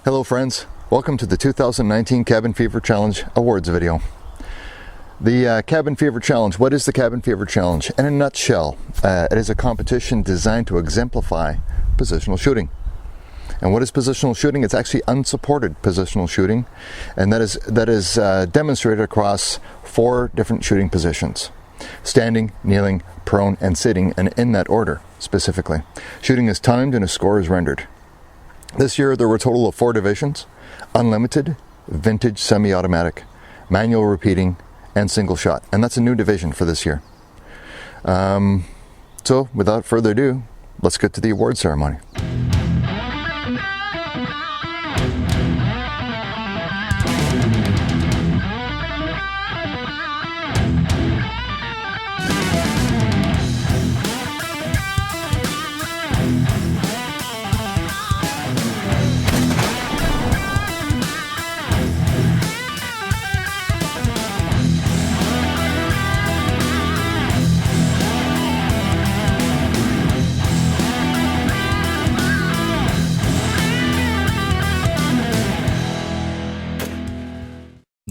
Hello friends, welcome to the 2019 Cabin Fever Challenge Awards video. The Cabin Fever Challenge, what is the Cabin Fever Challenge? In a nutshell, it is a competition designed to exemplify positional shooting. And what is positional shooting? It's actually unsupported positional shooting, and that is demonstrated across 4 different shooting positions: standing, kneeling, prone, and sitting, and in that order specifically. Shooting is timed and a score is rendered. This year there were a total of 4 divisions: unlimited, vintage semi-automatic, manual repeating, and single shot. And that's a new division for this year. So without further ado, let's get to the award ceremony.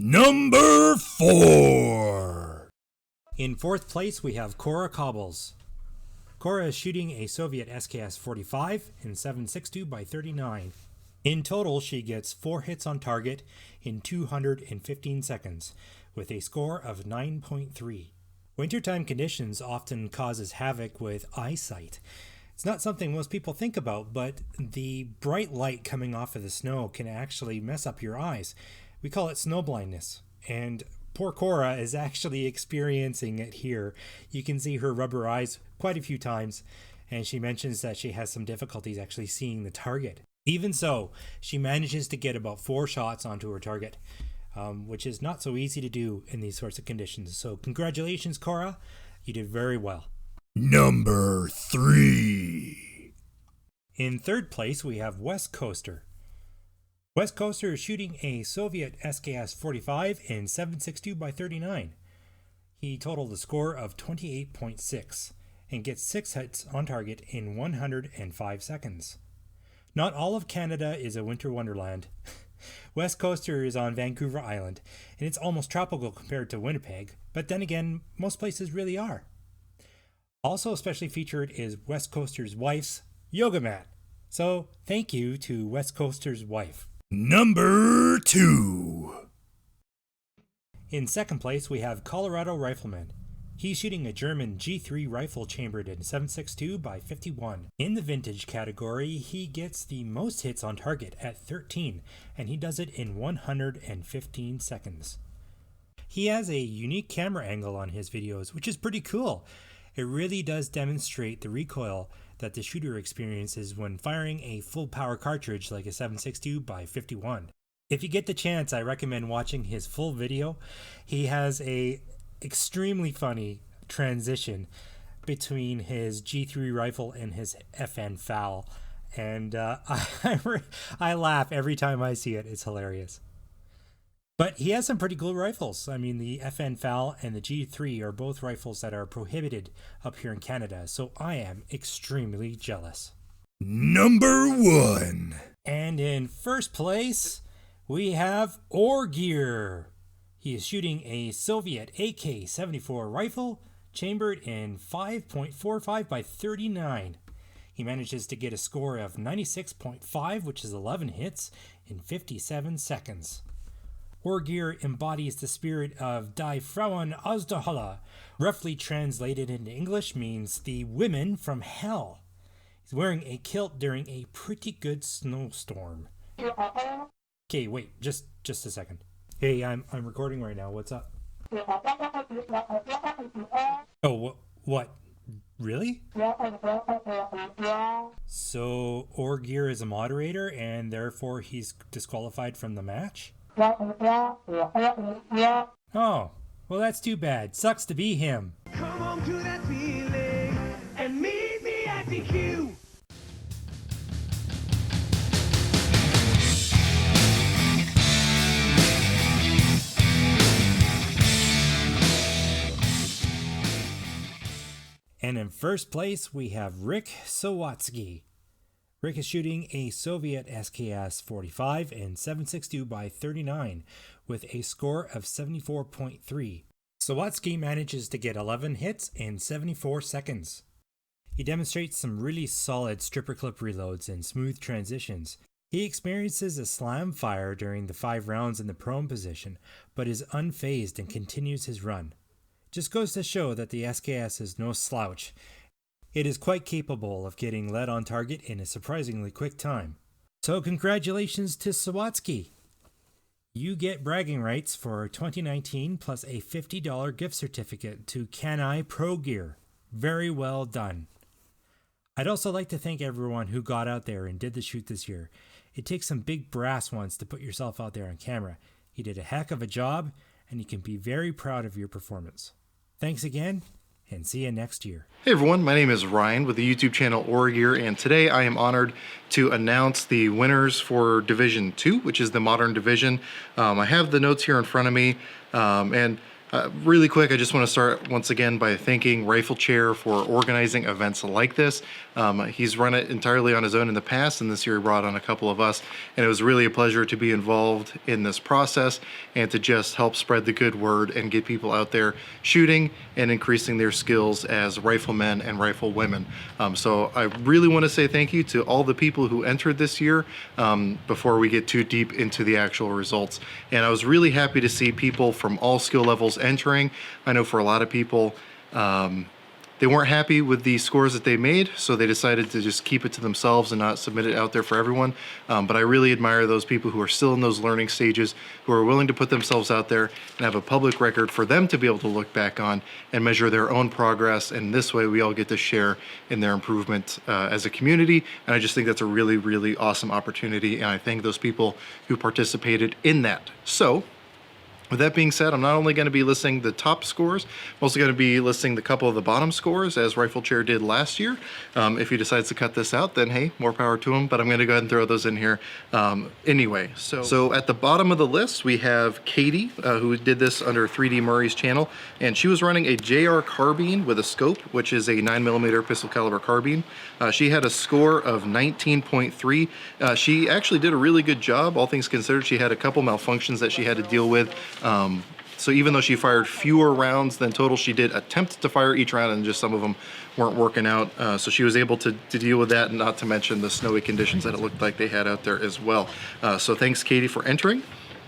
Number 4. In 4th place, we have Cora Cobbles. Cora is shooting a Soviet SKS-45 in 7.62 by 39. In total, she gets 4 hits on target in 215 seconds, with a score of 9.3. Wintertime conditions often causes havoc with eyesight. It's not something most people think about, but the bright light coming off of the snow can actually mess up your eyes. We call it snow blindness, and poor Cora is actually experiencing it here. You can see her rub her eyes quite a few times, and she mentions that she has some difficulties actually seeing the target. Even so, she manages to get about 4 shots onto her target, which is not so easy to do in these sorts of conditions. So congratulations, Cora. You did very well. Number 3. In 3rd place, we have West Coaster. West Coaster is shooting a Soviet SKS-45 in 7.62 by 39. He totaled a score of 28.6 and gets 6 hits on target in 105 seconds. Not all of Canada is a winter wonderland. West Coaster is on Vancouver Island, and it's almost tropical compared to Winnipeg, but then again, most places really are. Also especially featured is West Coaster's wife's yoga mat. So thank you to West Coaster's wife. Number 2. In 2nd place, we have Colorado Rifleman. He's shooting a German G3 rifle chambered in 7.62 by 51. In the vintage category, he gets the most hits on target at 13, and he does it in 115 seconds. He has a unique camera angle on his videos, which is pretty cool. It really does demonstrate the recoil that the shooter experiences when firing a full power cartridge like a 7.62 by 51. If you get the chance, I recommend watching his full video. He has a extremely funny transition between his G3 rifle and his FN FAL, and I laugh every time I see it. It's hilarious. But he has some pretty cool rifles. I mean, the FN FAL and the G3 are both rifles that are prohibited up here in Canada, so I am extremely jealous. Number 1. And in 1st place, we have Orgear. He is shooting a Soviet AK-74 rifle chambered in 5.45 by 39. He manages to get a score of 96.5, which is 11 hits, in 57 seconds. Orgear embodies the spirit of Die Frauen aus der Hölle. Roughly translated into English means the women from hell. He's wearing a kilt during a pretty good snowstorm. Okay, wait, just a second. Hey, I'm recording right now. What's up? Oh, what? Really? So Orgear is a moderator and therefore he's disqualified from the match? Oh, well that's too bad. Sucks to be him. Come on to that feeling and meet me at the queue. And in 1st place, we have Rick Sawatsky. Rick is shooting a Soviet SKS 45 and 7.62 by 39 with a score of 74.3. Sawatsky manages to get 11 hits in 74 seconds. He demonstrates some really solid stripper clip reloads and smooth transitions. He experiences a slam fire during the 5 rounds in the prone position, but is unfazed and continues his run. Just goes to show that the SKS is no slouch. It is quite capable of getting lead on target in a surprisingly quick time. So congratulations to Sawatsky! You get bragging rights for 2019 plus a $50 gift certificate to Kanai Pro Gear. Very well done. I'd also like to thank everyone who got out there and did the shoot this year. It takes some big brass ones to put yourself out there on camera. You did a heck of a job, and you can be very proud of your performance. Thanks again, and see you next year. Hey everyone, my name is Ryan with the YouTube channel Auragear, and today I am honored to announce the winners for Division 2, which is the Modern Division. I have the notes here in front of me, and really quick, I just want to start once again by thanking Rifle Chair for organizing events like this. He's run it entirely on his own in the past, and this year he brought on a couple of us, and it was really a pleasure to be involved in this process and to just help spread the good word and get people out there shooting and increasing their skills as riflemen and riflewomen. So I really want to say thank you to all the people who entered this year before we get too deep into the actual results. And I was really happy to see people from all skill levels entering. I know for a lot of people, they weren't happy with the scores that they made, so they decided to just keep it to themselves and not submit it out there for everyone. But I really admire those people who are still in those learning stages, who are willing to put themselves out there and have a public record for them to be able to look back on and measure their own progress. And this way we all get to share in their improvement as a community. And I just think that's a really, really awesome opportunity. And I thank those people who participated in that. So, with that being said, I'm not only going to be listing the top scores, I'm also going to be listing the couple of the bottom scores, as Rifle Chair did last year. If he decides to cut this out, then hey, more power to him, but I'm going to go ahead and throw those in here anyway. So at the bottom of the list, we have Katie, who did this under 3D Murray's channel, and she was running a JR carbine with a scope, which is a 9mm pistol caliber carbine. She had a score of 19.3. She actually did a really good job, all things considered. She had a couple malfunctions that she had to deal with. So even though she fired fewer rounds than total, she did attempt to fire each round, and just some of them weren't working out. So she was able to deal with that, not to mention the snowy conditions that it looked like they had out there as well. So thanks, Katie, for entering.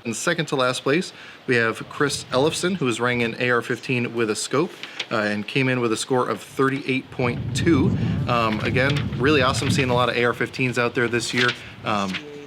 In second to last place, we have Chris Ellefson, who is running an AR-15 with a scope and came in with a score of 38.2. Again, really awesome seeing a lot of AR-15s out there this year.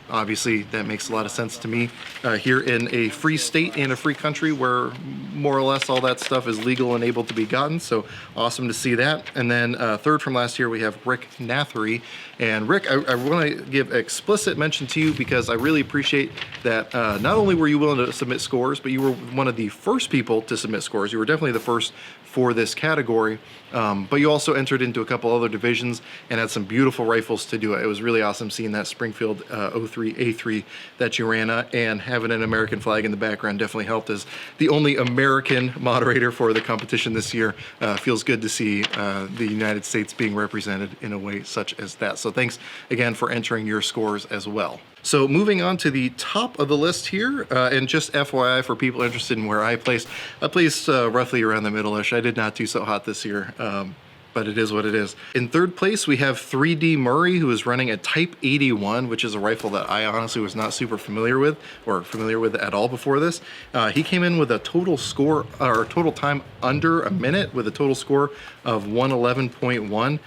Obviously, that makes a lot of sense to me. Here in a free state, in a free country where more or less all that stuff is legal and able to be gotten, so awesome to see that. And then third from last year, we have Rick Nathery. And Rick, I want to give explicit mention to you because I really appreciate that not only were you willing to submit scores, but you were one of the first people to submit scores. You were definitely the first for this category, but you also entered into a couple other divisions and had some beautiful rifles to do it. It was really awesome seeing that Springfield 03A3 that you ran, and having an American flag in the background definitely helped. As the only American moderator for the competition this year, feels good to see the United States being represented in a way such as that. So thanks again for entering your scores as well. So moving on to the top of the list here, and just FYI for people interested in where I placed roughly around the middle-ish. I did not do so hot this year, but it is what it is. In third place, we have 3D Murray, who is running a Type 81, which is a rifle that I honestly was not super familiar with, or familiar with at all before this. He came in with a total score, or total time under a minute, with a total score of 111.1.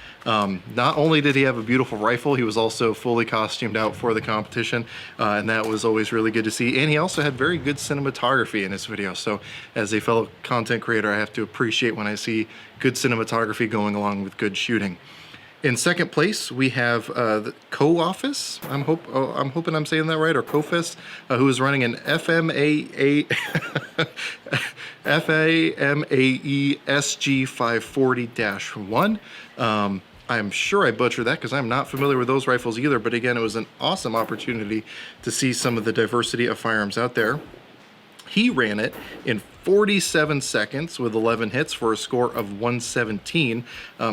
Not only did he have a beautiful rifle, he was also fully costumed out for the competition, and that was always really good to see. And he also had very good cinematography in his video. So as a fellow content creator, I have to appreciate when I see good cinematography going along with good shooting. In second place, we have the Co-Office. I'm hoping I'm saying that right, or COFIS, who is running an FAMAE SG540-1. I'm sure I butchered that because I'm not familiar with those rifles either, but again, it was an awesome opportunity to see some of the diversity of firearms out there. He ran it in 47 seconds with 11 hits for a score of 117.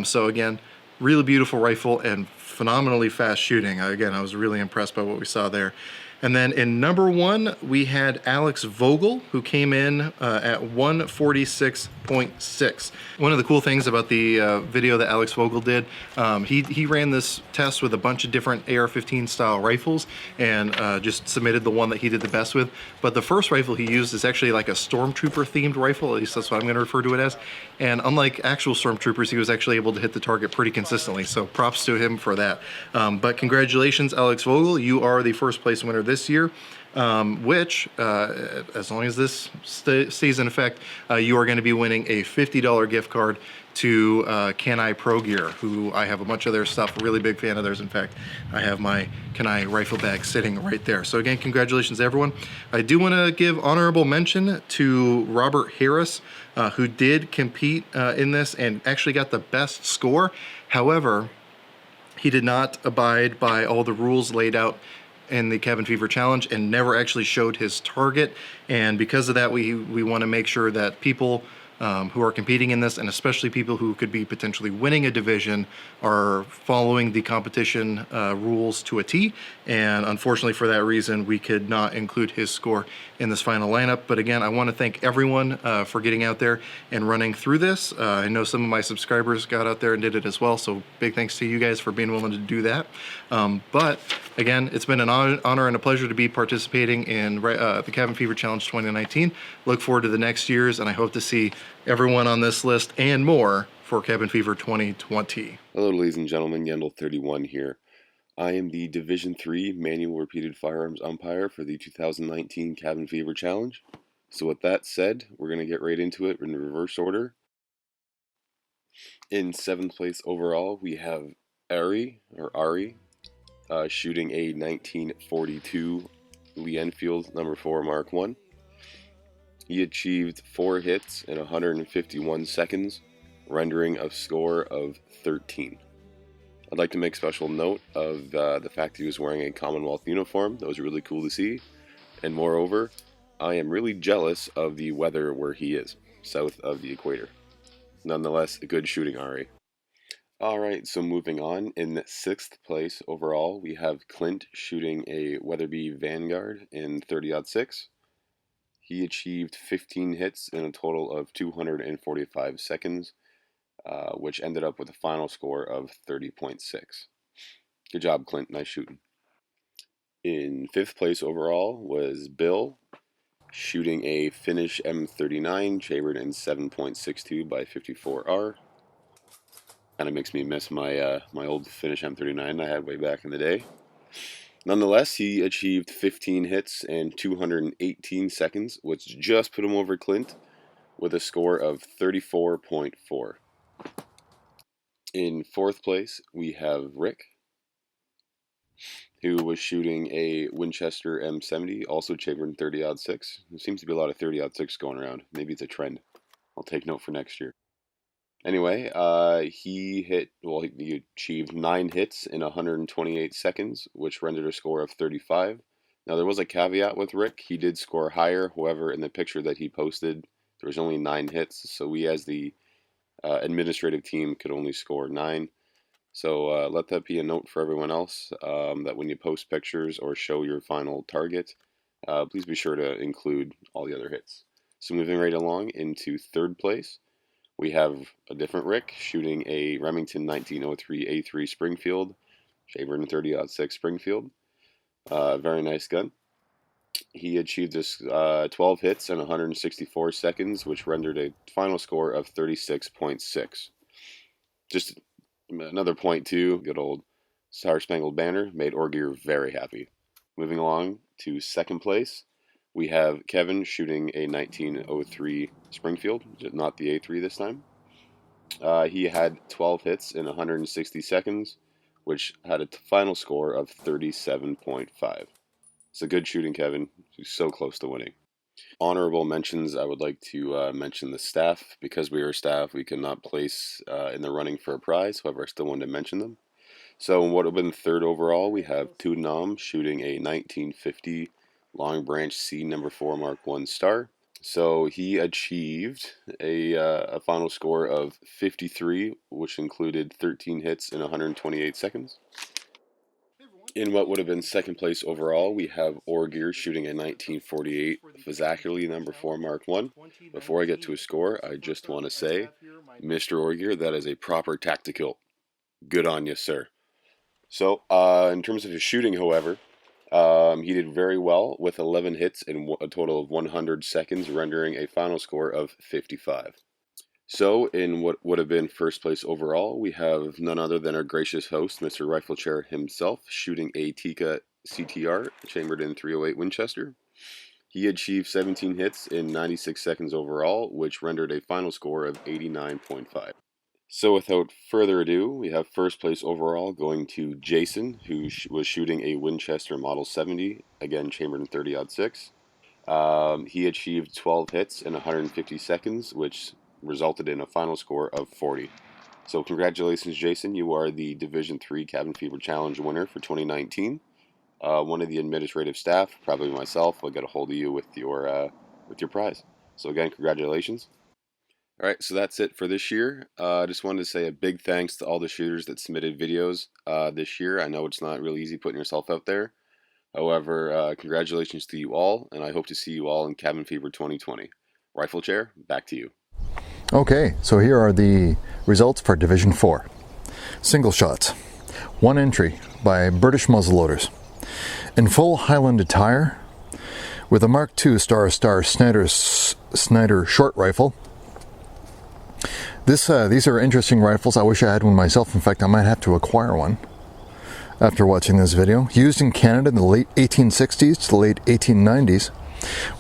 So again, really beautiful rifle and phenomenally fast shooting. Again, I was really impressed by what we saw there. And then in number 1, we had Alex Vogel, who came in at 146.6. One of the cool things about the video that Alex Vogel did, he ran this test with a bunch of different AR-15 style rifles and just submitted the one that he did the best with. But the first rifle he used is actually like a Stormtrooper themed rifle, at least that's what I'm going to refer to it as. And unlike actual Stormtroopers, he was actually able to hit the target pretty consistently. So props to him for that. But congratulations, Alex Vogel. You are the first place winner this year, which, as long as this stays in effect, you are going to be winning a $50 gift card to Kanai Pro Gear, who I have a bunch of their stuff, really big fan of theirs. In fact, I have my Kanai rifle bag sitting right there. So again, congratulations everyone. I do want to give honorable mention to Robert Harris, who did compete in this and actually got the best score. However, he did not abide by all the rules laid out in the Cabin Fever Challenge and never actually showed his target. And because of that, we want to make sure that people who are competing in this, and especially people who could be potentially winning a division, are following the competition rules to a T. And unfortunately for that reason, we could not include his score in this final lineup. But again, I want to thank everyone for getting out there and running through this. I know some of my subscribers got out there and did it as well, so big thanks to you guys for being willing to do that. But again, it's been an honor and a pleasure to be participating in the Cabin Fever Challenge 2019. Look forward to the next years, and I hope to see everyone on this list and more for Cabin Fever 2020. Hello, ladies and gentlemen, Yendel31 here. I am the Division 3 Manual Repeated Firearms Umpire for the 2019 Cabin Fever Challenge. So with that said, we're going to get right into it in reverse order. In 7th place overall, we have Ari, shooting a 1942 Lee Enfield No. 4 Mark I. He achieved 4 hits in 151 seconds, rendering a score of 13. I'd like to make special note of the fact that he was wearing a Commonwealth uniform. That was really cool to see. And moreover, I am really jealous of the weather where he is, south of the equator. Nonetheless, a good shooting, Ari. Alright, so moving on, in 6th place overall, we have Clint shooting a Weatherby Vanguard in 30-06. He achieved 15 hits in a total of 245 seconds, which ended up with a final score of 30.6. Good job, Clint. Nice shooting. In 5th place overall was Bill, shooting a Finnish M39 chambered in 7.62 by 54R. Kind of makes me miss my my old Finnish M39 I had way back in the day. Nonetheless, he achieved 15 hits and 218 seconds, which just put him over Clint with a score of 34.4. In 4th place, we have Rick, who was shooting a Winchester M70, also chambered in 30-06. There seems to be a lot of 30-06 going around. Maybe it's a trend. I'll take note for next year. Anyway, he achieved 9 hits in 128 seconds, which rendered a score of 35. Now, there was a caveat with Rick. He did score higher. However, in the picture that he posted, there was only 9 hits. So we, as the administrative team, could only score 9. So let that be a note for everyone else, that when you post pictures or show your final target, please be sure to include all the other hits. So moving right along into 3rd place, we have a different Rick shooting a Remington 1903 A3 Springfield, chambered in 30-06 Springfield. Very nice gun. He achieved this 12 hits in 164 seconds, which rendered a final score of 36.6. Just another point too, good old Star Spangled Banner made Orgear very happy. Moving along to 2nd place, we have Kevin shooting a 1903 Springfield, not the A3 this time. He had 12 hits in 160 seconds, which had a final score of 37.5. It's a good shooting, Kevin. He's so close to winning. Honorable mentions, I would like to mention the staff. Because we are staff, we cannot place in the running for a prize. However, I still wanted to mention them. So in what would have been 3rd overall, we have Tudnam shooting a 1950 Long Branch C No. 4 Mark I Star. So he achieved a final score of 53, which included 13 hits in 128 seconds. In what would have been second place overall, we have Orgear shooting a 1948 Fazakely number 4 Mark 1. Before I get to his score, I just want to say, Mr. Orgear, that is a proper tactical. Good on you, sir. So, in terms of his shooting, however, he did very well with 11 hits in a total of 100 seconds, rendering a final score of 55. So, in what would have been first place overall, we have none other than our gracious host, Mr. Rifle Chair himself, shooting a Tikka CTR, chambered in .308 Winchester. He achieved 17 hits in 96 seconds overall, which rendered a final score of 89.5. So without further ado, we have first place overall going to Jason, who was shooting a Winchester Model 70, again chambered in .30-06. He achieved 12 hits in 150 seconds, which resulted in a final score of 40. So congratulations, Jason. You are the Division 3 Cabin Fever Challenge winner for 2019. One of the administrative staff, probably myself, will get a hold of you with your prize. So again, congratulations. All right, so that's it for this year. I just wanted to say a big thanks to all the shooters that submitted videos this year. I know it's not really easy putting yourself out there. However, congratulations to you all, and I hope to see you all in Cabin Fever 2020. Rifle Chair, back to you. Okay, so here are the results for Division 4. Single shots. One entry by British muzzleloaders. In full Highland attire, with a Mark II Star Snyder short rifle. These are interesting rifles. I wish I had one myself. In fact, I might have to acquire one after watching this video. Used in Canada in the late 1860s to the late 1890s,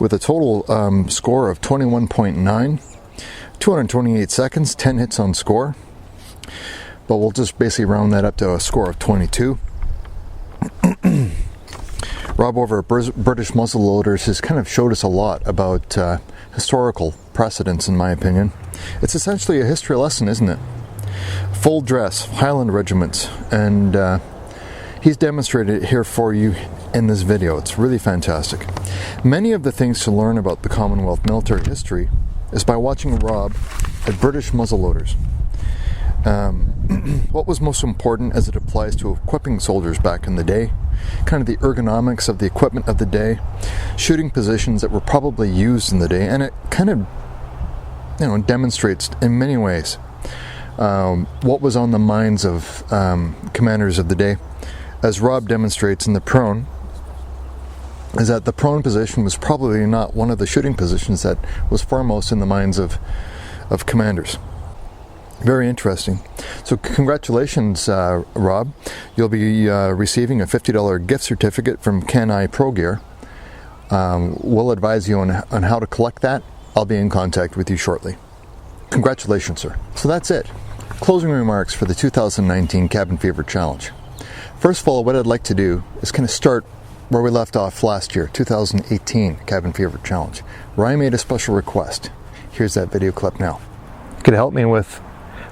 with a total score of 21.9, 228 seconds, 10 hits on score. But we'll just basically round that up to a score of 22. Rob over at British Muzzleloaders has kind of showed us a lot about historical precedents, in my opinion. It's essentially a history lesson, isn't it? Full dress, Highland regiments, and he's demonstrated it here for you in this video. It's really fantastic. Many of the things to learn about the Commonwealth military history is by watching Rob at British Muzzleloaders. What was most important as it applies to equipping soldiers back in the day, kind of the ergonomics of the equipment of the day, shooting positions that were probably used in the day, and it kind of, demonstrates in many ways what was on the minds of commanders of the day. As Rob demonstrates in the prone, is that the prone position was probably not one of the shooting positions that was foremost in the minds of commanders. Very interesting. So congratulations, Rob. You'll be receiving a $50 gift certificate from Can-I Pro Gear. We'll advise you on how to collect that. I'll be in contact with you shortly. Congratulations, sir. So that's it. Closing remarks for the 2019 Cabin Fever Challenge. First of all, what I'd like to do is kind of start where we left off last year, 2018 Cabin Fever Challenge, where I made a special request. Here's that video clip now. Could help me with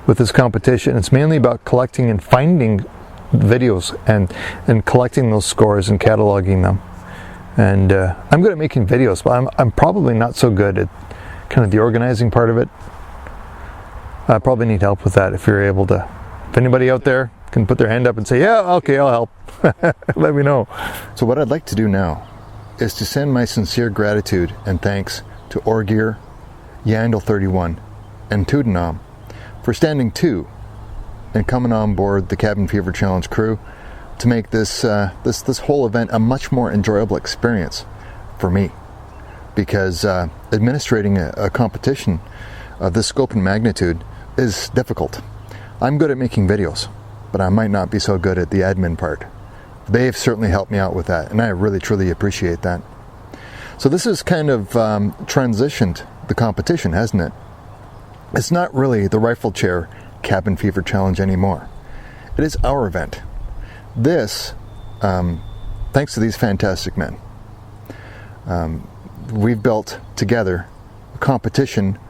this competition. It's mainly about collecting and finding videos and collecting those scores and cataloging them. And I'm good at making videos, but I'm probably not so good at kind of the organizing part of it. I probably need help with that if you're able to. If anybody out there can put their hand up and say, yeah, okay, I'll help. Let me know. So what I'd like to do now is to send my sincere gratitude and thanks to Orgear, Yandel31, and Tudenam for standing to and coming on board the Cabin Fever Challenge crew to make this whole event a much more enjoyable experience for me. Because administrating a competition of this scope and magnitude is difficult. I'm good at making videos, but I might not be so good at the admin part. They've certainly helped me out with that, and I really, truly appreciate that. So this has kind of transitioned the competition, hasn't it? It's not really the Rifle Chair Cabin Fever Challenge anymore. It is our event. This, thanks to these fantastic men, we've built together a competition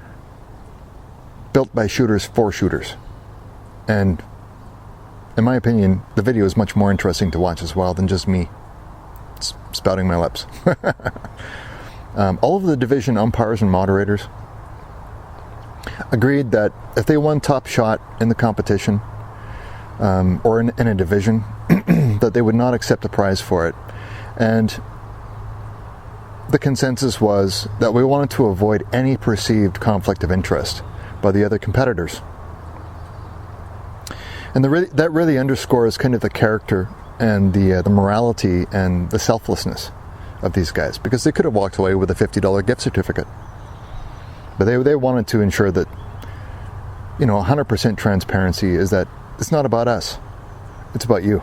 built by shooters for shooters. And in my opinion, the video is much more interesting to watch as well than just me spouting my lips. all of the division umpires and moderators agreed that if they won top shot in the competition, or in a division, that they would not accept a prize for it. And the consensus was that we wanted to avoid any perceived conflict of interest by the other competitors. And that really underscores kind of the character and the morality and the selflessness of these guys, because they could have walked away with a $50 gift certificate. But they wanted to ensure that, 100% transparency is that it's not about us, it's about you.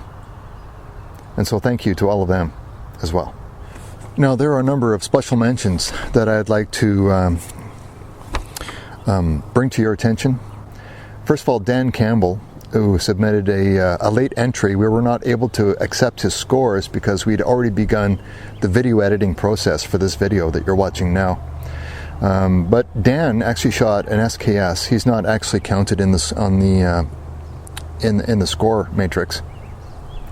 And so thank you to all of them as well. Now, there are a number of special mentions that I'd like to bring to your attention. First of all, Dan Campbell, who submitted a late entry. We were not able to accept his scores because we'd already begun the video editing process for this video that you're watching now. But Dan actually shot an SKS. He's not actually counted in this on the in the score matrix,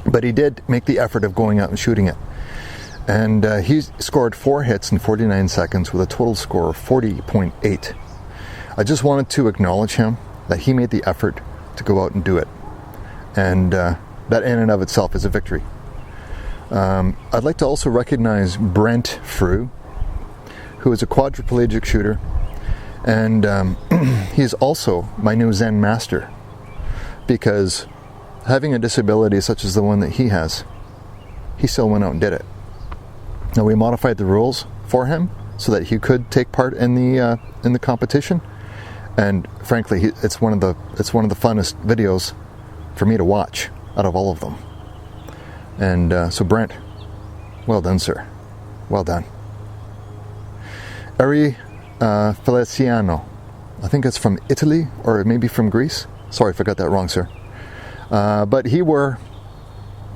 but he did make the effort of going out and shooting it. And he scored 4 hits in 49 seconds with a total score of 40.8. I just wanted to acknowledge him, that he made the effort to go out and do it. And that in and of itself is a victory. I'd like to also recognize Brent Frew, who is a quadriplegic shooter. And he is also my new Zen master, because having a disability such as the one that he has, he still went out and did it. Now, we modified the rules for him so that he could take part in the competition, and frankly, it's one of the funnest videos for me to watch out of all of them. And so, Brent, well done, sir. Well done. Ari Feliciano, I think it's from Italy or maybe from Greece. Sorry if I got that wrong, sir. But he wore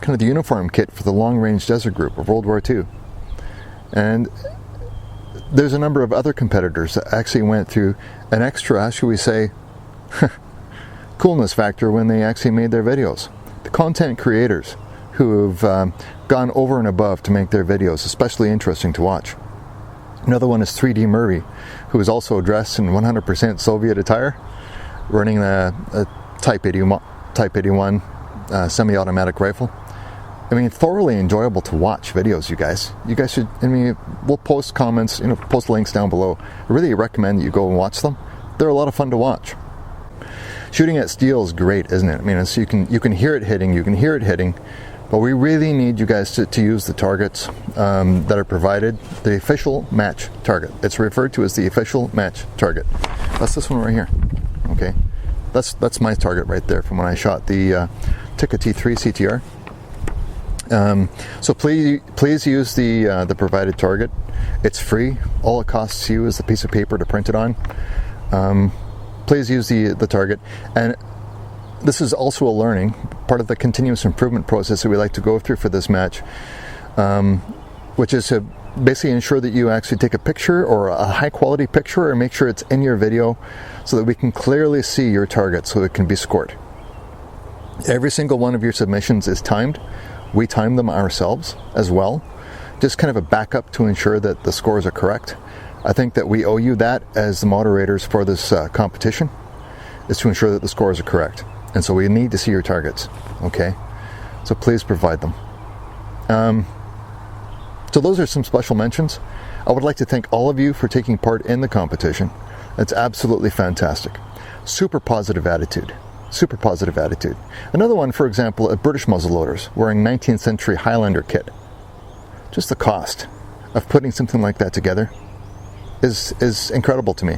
kind of the uniform kit for the Long Range Desert Group of World War II. And there's a number of other competitors that actually went through an extra, how should we say, coolness factor when they actually made their videos. The content creators who have gone over and above to make their videos especially interesting to watch. Another one is 3D Murray, who is also dressed in 100% Soviet attire, running a Type 81 semi-automatic rifle. I mean, thoroughly enjoyable to watch videos, you guys. You guys should, we'll post comments, post links down below. I really recommend that you go and watch them. They're a lot of fun to watch. Shooting at steel is great, isn't it? I mean, so you can hear it hitting, but we really need you guys to use the targets that are provided, the official match target. It's referred to as the official match target. That's this one right here, okay? That's my target right there from when I shot the Tikka T3 CTR. So please use the provided target. It's free. All it costs you is the piece of paper to print it on. Please use the target. And this is also a learning, part of the continuous improvement process that we like to go through for this match, which is to basically ensure that you actually take a picture, or a high quality picture, or make sure it's in your video so that we can clearly see your target so it can be scored. Every single one of your submissions is timed. We time them ourselves as well, just kind of a backup to ensure that the scores are correct. I think that we owe you that as the moderators for this competition, is to ensure that the scores are correct. And so we need to see your targets, okay? So please provide them. So those are some special mentions. I would like to thank all of you for taking part in the competition. It's absolutely fantastic. Super positive attitude. Super positive attitude. Another one, for example, a British muzzleloaders wearing 19th century Highlander kit. Just the cost of putting something like that together is incredible to me.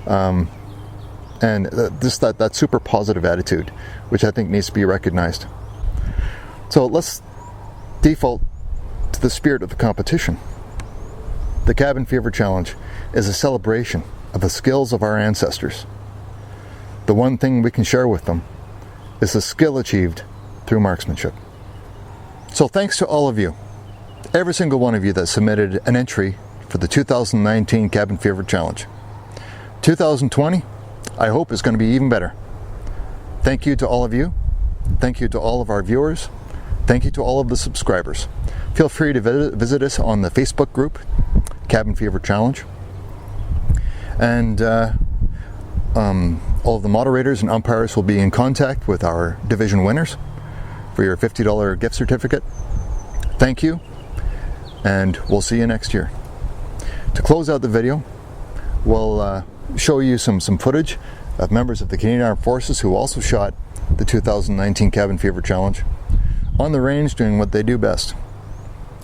And that super positive attitude, which I think needs to be recognized. So let's default to the spirit of the competition. The Cabin Fever Challenge is a celebration of the skills of our ancestors. The one thing we can share with them is the skill achieved through marksmanship. So thanks to all of you, every single one of you that submitted an entry for the 2019 Cabin Fever Challenge. 2020, I hope, is going to be even better. Thank you to all of you. Thank you to all of our viewers. Thank you to all of the subscribers. Feel free to visit us on the Facebook group, Cabin Fever Challenge. And all of the moderators and umpires will be in contact with our division winners for your $50 gift certificate. Thank you, and we'll see you next year. To close out the video, we'll show you some footage of members of the Canadian Armed Forces who also shot the 2019 Cabin Fever Challenge on the range doing what they do best,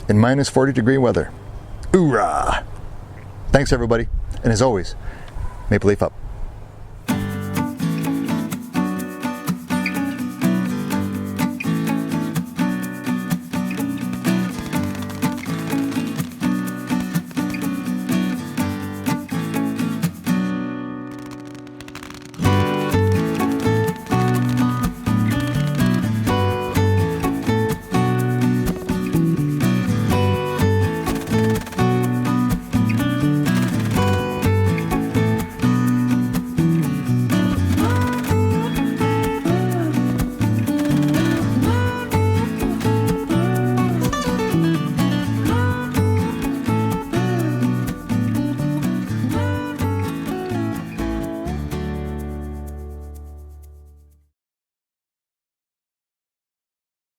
in minus 40-degree weather. Hoorah! Thanks everybody, and as always, Maple Leaf up.